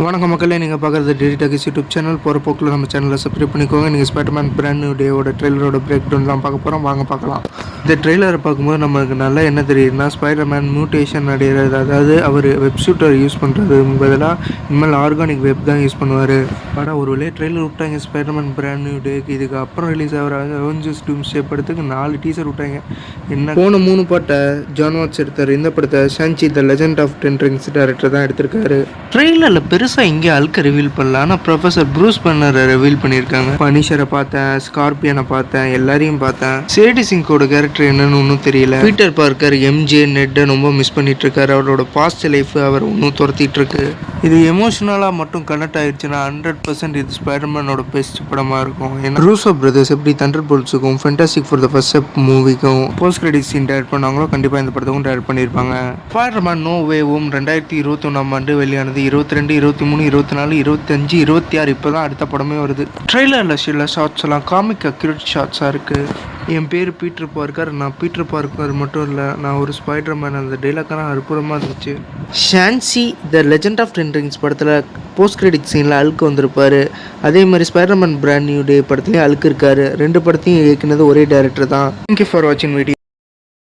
வணக்கம் மக்களே, நீங்கள் பார்க்குறது டெய்லி டாக்கிஸ் யூடியூப் சேனல். போகிற போக்கில் நம்ம சேனலை சப்ஸ்கிரைப் பண்ணிக்கோங்க. நீங்கள் ஸ்பைடர்மேன் பிராண்ட் நியூ டேவோட ட்ரெய்லரோட பிரேக் டவுன் தான் பார்க்க போகிறோம். வாங்க பார்க்கலாம். இந்த ட்ரெய்லரை பார்க்கும்போது நம்மளுக்கு நல்லா என்ன தெரியுதுன்னா, ஸ்பைடர்மேன் மியூட்டேஷன் அடைகிறது, அதாவது அவர் வெப் ஷூட்டர் யூஸ் பண்ணுறது பதிலாக இனிமேல் ஆர்கானிக் வெப் தான் யூஸ் பண்ணுவார். ஆனால் ஒரு வழியாக ட்ரெய்லர் விட்டாங்க ஸ்பைடர்மேன் பிராண்ட் நியூ டேக்கு. இதுக்கு அப்புறம் ரிலீஸ் ஆகிற அவெஞ்சர்ஸ் டூம்ஸ்டே படத்துக்கு 4 டீசர் விட்டாங்க. என்ன போன 3 பாட்டை ஜான் வாட்ஸ் எடுத்தார். இந்த படத்தை Shang-Chi the legend of 10 rings director தான் எடுத்திருக்காரு. ட்ரெய்லரில் பெருசாக இங்கே அல்க ரிவீல் பண்ணல, ஆனால் ப்ரொஃபஸர் ப்ரூஸ் பன்னரை ரிவீல் பண்ணியிருக்காங்க. பனிஷரை பார்த்தேன், ஸ்கார்பியனை பார்த்தேன், எல்லாரையும் பார்த்தேன். சேடி சிங்கோட கேரக்டர் என்னன்னு ஒன்றும் தெரியல. பீட்டர் பார்க்கர் எம்ஜே நெட்டை ரொம்ப மிஸ் பண்ணிட்டு இருக்காரு. அவரோட பாஸ்ட் லைஃப் அவர் இன்னும் துரத்திட்டு இருக்கு. இது எமோஷனலாக மட்டும் கனெக்ட் ஆயிடுச்சுன்னா 100% இது ஸ்பைடர்மேனோட பெஸ்ட் படமாக இருக்கும். ஏன்னா ரூசோ பிரதர்ஸ் எப்படி தண்டர் போல்ட்ஸுக்கும் fantastic for the first step மூவிக்கும் போஸ்ட் கிரெடிட் சீன் டைரக்ட் பண்ணாங்களோ, கண்டிப்பாக இந்த படத்துக்கும் டைரக்ட் பண்ணியிருப்பாங்க. ஸ்பைடர்மேன் நோ வே ஹோம் 2021 வெளியானது. 22, 23, 24, 25, 26 இப்போ தான் அடுத்த படமே வருது. ட்ரெய்லரில் சில ஷார்ட்ஸ் எல்லாம் காமிக் அக்யூரேட் ஷார்ட்ஸாக இருக்குது. என் பேர் பீட்டர் பார்க்கர், நான் பீட்டர் பார்க்கர் மட்டும் இல்லை, நான் ஒரு ஸ்பைடர்மேன். அந்த டைலாக்கான அற்புதமாக இருந்துச்சு. Shang-Chi the legend of 10 rings படத்தில் போஸ்ட் கிரெடிட் சீனில் அழுக்கு வந்திருப்பார். அதே மாதிரி ஸ்பைடர்மேன் பிராண்ட் நியூ டே படத்துலேயும் அழுக்கு இருக்காரு. 2 படத்தையும் இயக்குனது ஒரே டைரக்டர் தான். தேங்க்யூ ஃபார் வாட்சிங் வீடியோ.